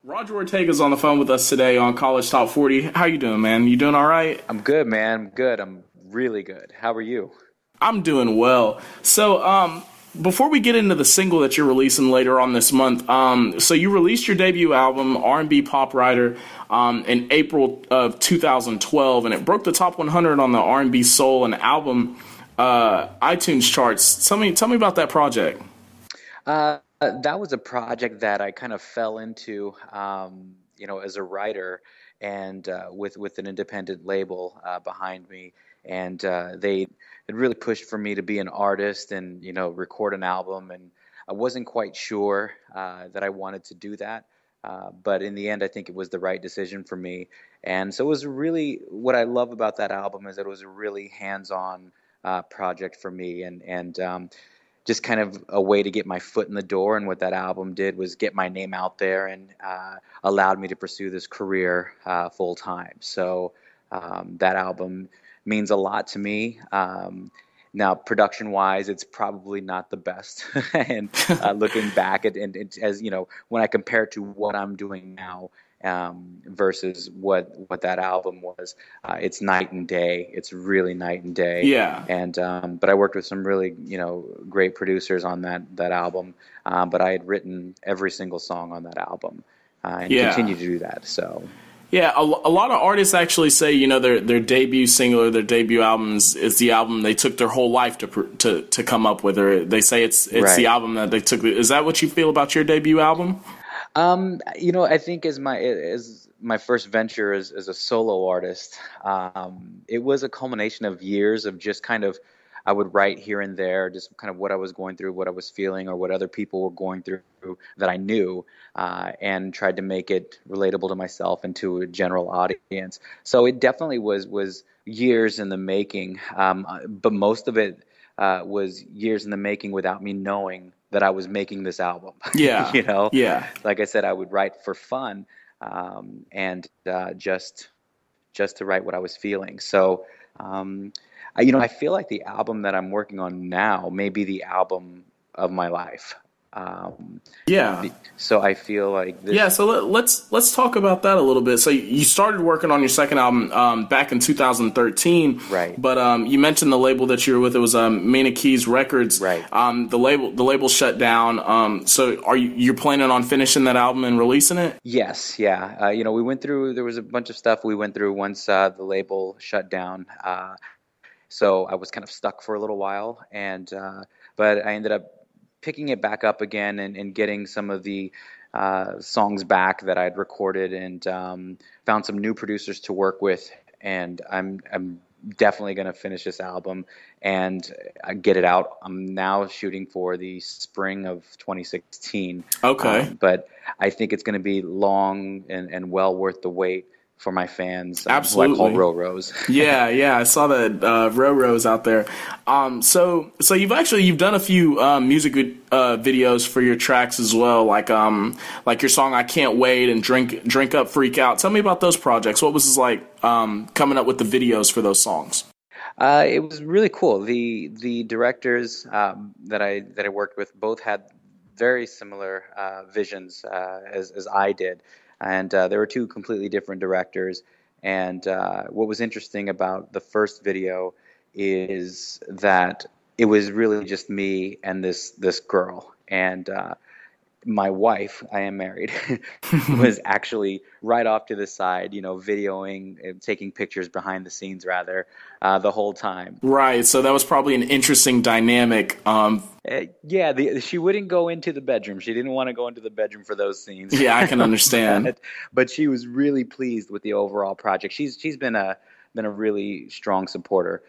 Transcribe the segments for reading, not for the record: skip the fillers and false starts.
Roger Ortega's on the phone with us today on College Top 40. How you doing, man? You doing all right? I'm good, man. I'm good. I'm really good. How are you? I'm doing well. So, before we get into the single that you're releasing later on this month, so you released your debut album, R&B Pop Writer, in April of 2012, and it broke the top 100 on the R&B Soul and Album iTunes charts. Tell me about that project. That was a project that I kind of fell into, as a writer and with an independent label behind me. And they had really pushed for me to be an artist and, record an album. And I wasn't quite sure that I wanted to do that. But in the end, I think it was the right decision for me. And so it was really, what I love about that album is that it was a really hands-on project for me. And just kind of a way to get my foot in the door. And what that album did was get my name out there and allowed me to pursue this career full time. So that album means a lot to me. Now, production-wise, it's probably not the best. And looking back at and as when I compare it to what I'm doing now versus what that album was, it's night and day. It's really night and day. Yeah. And but I worked with some really great producers on that album. But I had written every single song on that album and continue to do that. So. Yeah, a lot of artists actually say, their debut single or their debut album is the album they took their whole life to come up with, or they say it's Right. the album that they took. Is that what you feel about your debut album? I think as my first venture as a solo artist, it was a culmination of years of just kind of, I would write here and there, just kind of what I was going through, what I was feeling, or what other people were going through that I knew, and tried to make it relatable to myself and to a general audience. So it definitely was years in the making, but most of it was years in the making without me knowing that I was making this album. Yeah. Yeah. Like I said, I would write for fun, and just to write what I was feeling. So. I feel like the album that I'm working on now may be the album of my life. Yeah. So I feel like this. Yeah, so let's talk about that a little bit. So you started working on your second album back in 2013, Right? But you mentioned the label that you were with. It was Mina Keys Records, Right. The label shut down. So you're planning on finishing that album and releasing it? Yes, yeah. We went through. There was a bunch of stuff we went through once the label shut down. So I was kind of stuck for a little while, and but I ended up picking it back up again and getting some of the songs back that I'd recorded, and found some new producers to work with. And I'm definitely going to finish this album and get it out. I'm now shooting for the spring of 2016. Okay. But I think it's going to be long and well worth the wait for my fans, Absolutely. who I call Ro-Ros. Yeah, I saw that Ro-Ros out there. So you've done a few music videos for your tracks as well, like your song "I Can't Wait" and "Drink Up, Freak Out." Tell me about those projects. What was it like coming up with the videos for those songs? It was really cool. The directors that I worked with both had very similar visions as I did. And there were two completely different directors. And what was interesting about the first video is that it was really just me and this girl. And my wife, I am married, was actually right off to the side, videoing, taking pictures behind the scenes, rather, the whole time. Right. So that was probably an interesting dynamic. She wouldn't go into the bedroom. She didn't want to go into the bedroom for those scenes. Yeah, I can understand. but she was really pleased with the overall project. She's been a really strong supporter.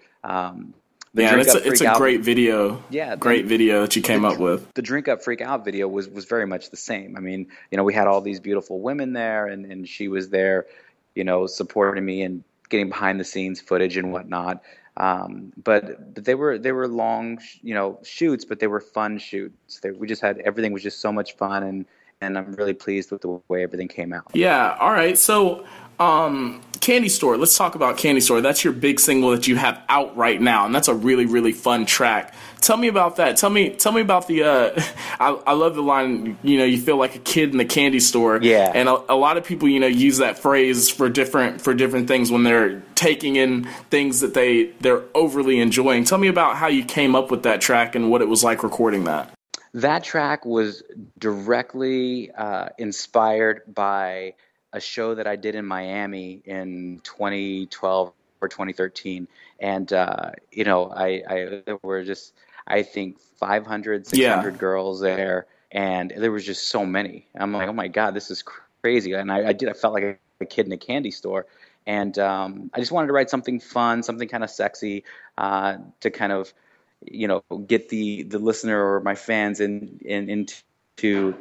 It's a great video. Yeah, great video that you came up with. The Drink Up Freak Out video was very much the same. I mean, we had all these beautiful women there, and she was there, supporting me and getting behind the scenes footage and whatnot. But they were long, shoots, but they were fun shoots. We just had, everything was just so much fun, and I'm really pleased with the way everything came out. Yeah. All right. So, can Candy Store. Let's talk about Candy Store. That's your big single that you have out right now, and that's a really, really fun track. Tell me about that. Tell me about the. I love the line. You feel like a kid in the candy store. Yeah. And a lot of people, use that phrase for different things when they're taking in things that they're overly enjoying. Tell me about how you came up with that track and what it was like recording that. That track was directly inspired by a show that I did in Miami in 2012 or 2013. And, there were just, I think, 500, 600 girls there. And there was just so many. I'm like, oh, my God, this is crazy. And I felt like a kid in a candy store. And I just wanted to write something fun, something kind of sexy to kind of, get the listener or my fans into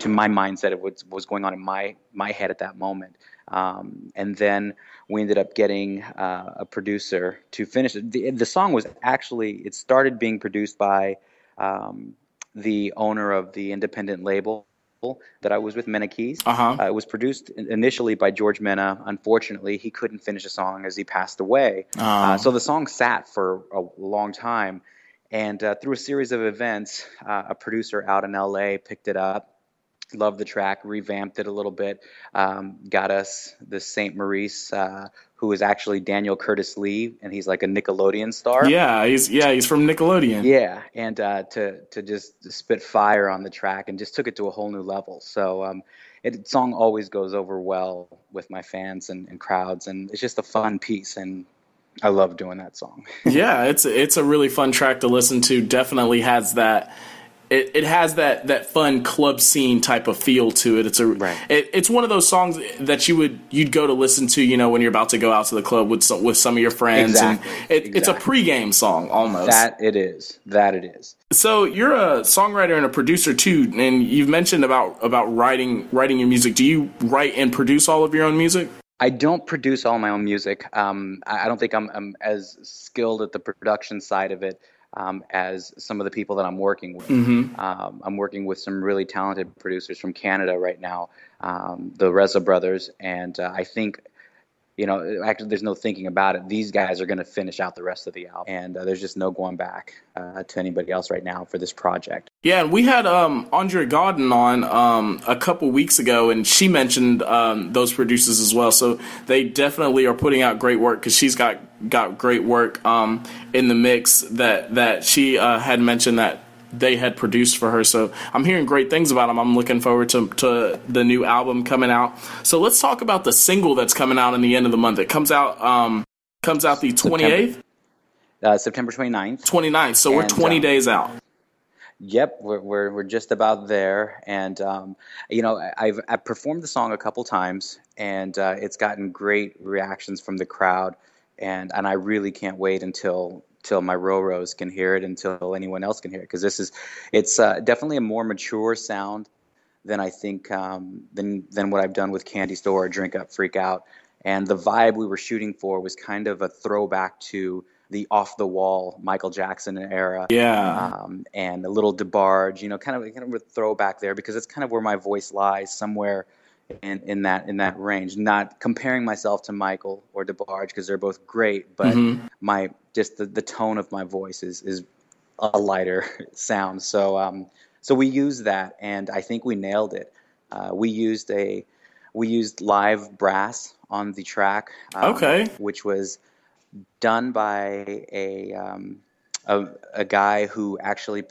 my mindset of what was going on in my head at that moment. And then we ended up getting a producer to finish it. The song was actually, it started being produced by the owner of the independent label that I was with, Mena Keys. It was produced initially by George Mena. Unfortunately, he couldn't finish the song as he passed away. So the song sat for a long time. And through a series of events, a producer out in LA picked it up, loved the track, revamped it a little bit, got us the St. Maurice, who is actually Daniel Curtis Lee, and he's like a Nickelodeon star. Yeah, he's from Nickelodeon. Yeah, and to just spit fire on the track and just took it to a whole new level. So the song always goes over well with my fans and crowds, and it's just a fun piece, and I love doing that song. Yeah, it's a really fun track to listen to. Definitely has that. It has that fun club scene type of feel to it. It's one of those songs that you'd go to listen to, when you're about to go out to the club with some of your friends. Exactly. And it's a pregame song almost. That it is. So you're a songwriter and a producer too, and you've mentioned about writing your music. Do you write and produce all of your own music? I don't produce all my own music. I don't think I'm as skilled at the production side of it as some of the people that I'm working with. Mm-hmm. I'm working with some really talented producers from Canada right now, the Reza brothers, and I think, actually there's no thinking about it. These guys are going to finish out the rest of the album, and there's just no going back to anybody else right now for this project. Yeah, and we had Andrea Godin on a couple weeks ago, and she mentioned those producers as well. So they definitely are putting out great work because she's got great work in the mix that she had mentioned that they had produced for her. So I'm hearing great things about them. I'm looking forward to the new album coming out. So let's talk about the single that's coming out in the end of the month. It comes out the 28th? September 29th. 29th. So we're 20 days out. Yep, we're just about there, and I've performed the song a couple times, and it's gotten great reactions from the crowd, and I really can't wait until my Roros can hear it, until anyone else can hear it, because it's definitely a more mature sound than I think than what I've done with Candy Store or Drink Up Freak Out, and the vibe we were shooting for was kind of a throwback to the off-the-wall Michael Jackson era, and a little DeBarge, kind of a throwback there, because it's kind of where my voice lies, somewhere in that range. Not comparing myself to Michael or DeBarge, because they're both great, but the tone of my voice is a lighter sound. So we used that, and I think we nailed it. We used live brass on the track, which was done by a guy who actually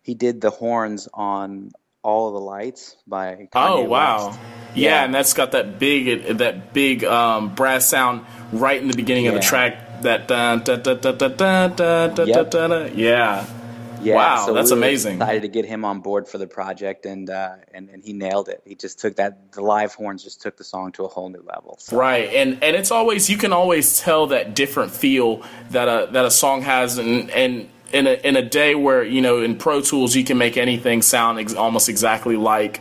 he did the horns on All of the Lights by Kanye West. Yeah, and that's got that big brass sound right in the beginning of the track, that dun, dun, dun, dun, dun, dun, dun, dun, dun, dun. Yeah. Wow, so that's amazing. Excited to get him on board for the project, and he nailed it. He just took the live horns just took the song to a whole new level. So. Right, and it's always, you can always tell that different feel that a song has, and in a day where in Pro Tools you can make anything sound almost exactly like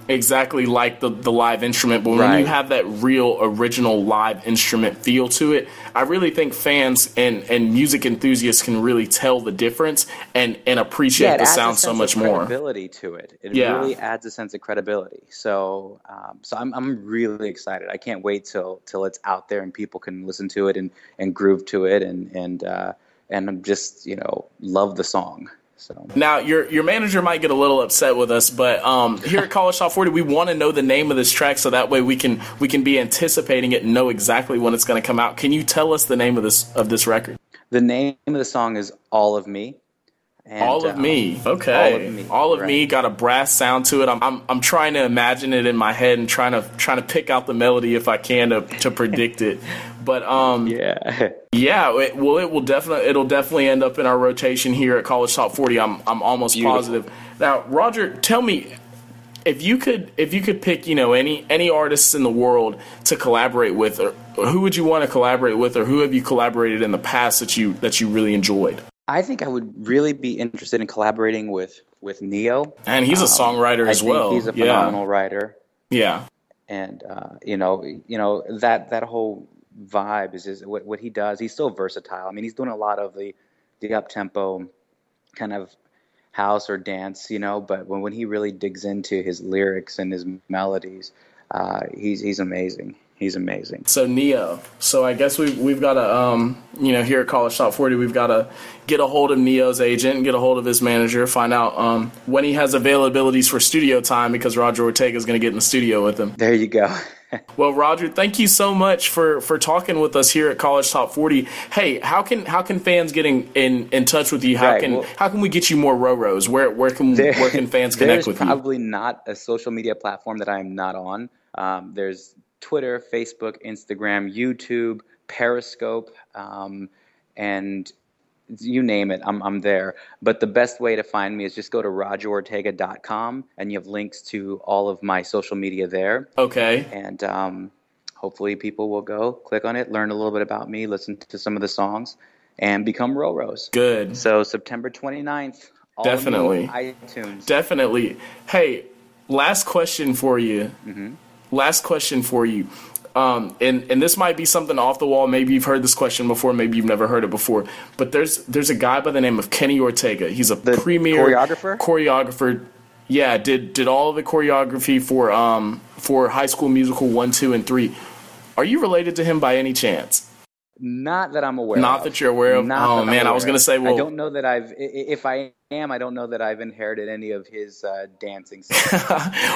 exactly like the live instrument, but when you have that real original live instrument feel to it, I really think fans and music enthusiasts can really tell the difference and appreciate the sound so much more. Credibility to it. It really adds a sense of credibility. So I'm really excited. I can't wait till it's out there and people can listen to it and groove to it and just love the song. So now your manager might get a little upset with us, but here at College Top 40, we want to know the name of this track so that way we can be anticipating it and know exactly when it's going to come out. Can you tell us the name of this record? The name of the song is All of Me. And, All of Me. Okay. All of Me got a brass sound to it. I'm trying to imagine it in my head and trying to pick out the melody if I can to predict it. But it will definitely end up in our rotation here at College Top 40. I'm almost positive. Now, Roger, tell me, if you could pick any artists in the world to collaborate with, or who would you want to collaborate with, or who have you collaborated in the past that you really enjoyed? I think I would really be interested in collaborating with Neo. And he's a songwriter as well. He's a phenomenal writer. Yeah. And that whole vibe is what he does. He's so versatile. I mean, he's doing a lot of the up tempo kind of house or dance, but when he really digs into his lyrics and his melodies, he's amazing. He's amazing. So Neo. So I guess we've got to here at College Top 40, we've got to get a hold of Neo's agent and get a hold of his manager, find out when he has availabilities for studio time, because Roger Ortega is going to get in the studio with him. There you go. Well, Roger, thank you so much for talking with us here at College Top 40. Hey, how can fans get in touch with you? How can we get you more Roros? Where can fans connect with you? There's probably not a social media platform that I am not on. There's Twitter, Facebook, Instagram, YouTube, Periscope, and you name it, I'm there. But the best way to find me is just go to rogerortega.com, and you have links to all of my social media there. Okay. And hopefully people will go, click on it, learn a little bit about me, listen to some of the songs, and become Roros. Good. So September 29th, all definitely. iTunes. Definitely. Hey, last question for you. Mm-hmm. Last question for you. And this might be something off the wall. Maybe you've heard this question before. Maybe you've never heard it before. But there's a guy by the name of Kenny Ortega. He's the premier choreographer. Yeah, did all of the choreography for High School Musical 1, 2, and 3. Are you related to him by any chance? Not that I'm aware of. Not that you're aware of? Oh, man, I was going to say, well... I don't know that if I am, I don't know that I've inherited any of his dancing.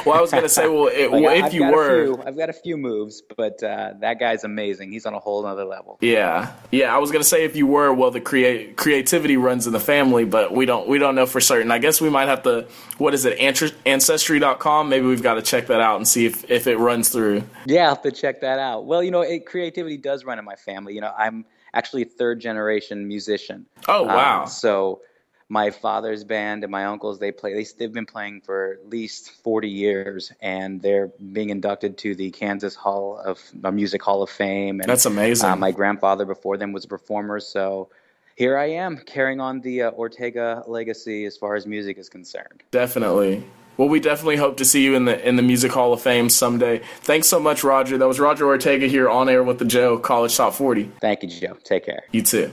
Well, I was going to say, if you were... I've got a few moves, but that guy's amazing. He's on a whole other level. Yeah. I was going to say if you were, well, the creativity runs in the family, but we don't know for certain. I guess we might have to, what is it, Ancestry.com? Maybe we've got to check that out and see if it runs through. Yeah, I'll have to check that out. Well, creativity does run in my family. I'm actually a third-generation musician. Oh, wow. So my father's band and my uncles, they've been playing for at least 40 years, and they're being inducted to the Kansas Music Hall of Fame. And, that's amazing. My grandfather before them was a performer, so here I am carrying on the Ortega legacy as far as music is concerned. Definitely. Well, we definitely hope to see you in the Music Hall of Fame someday. Thanks so much, Roger. That was Roger Ortega here on air with the Joe, College Top 40. Thank you, Joe. Take care. You too.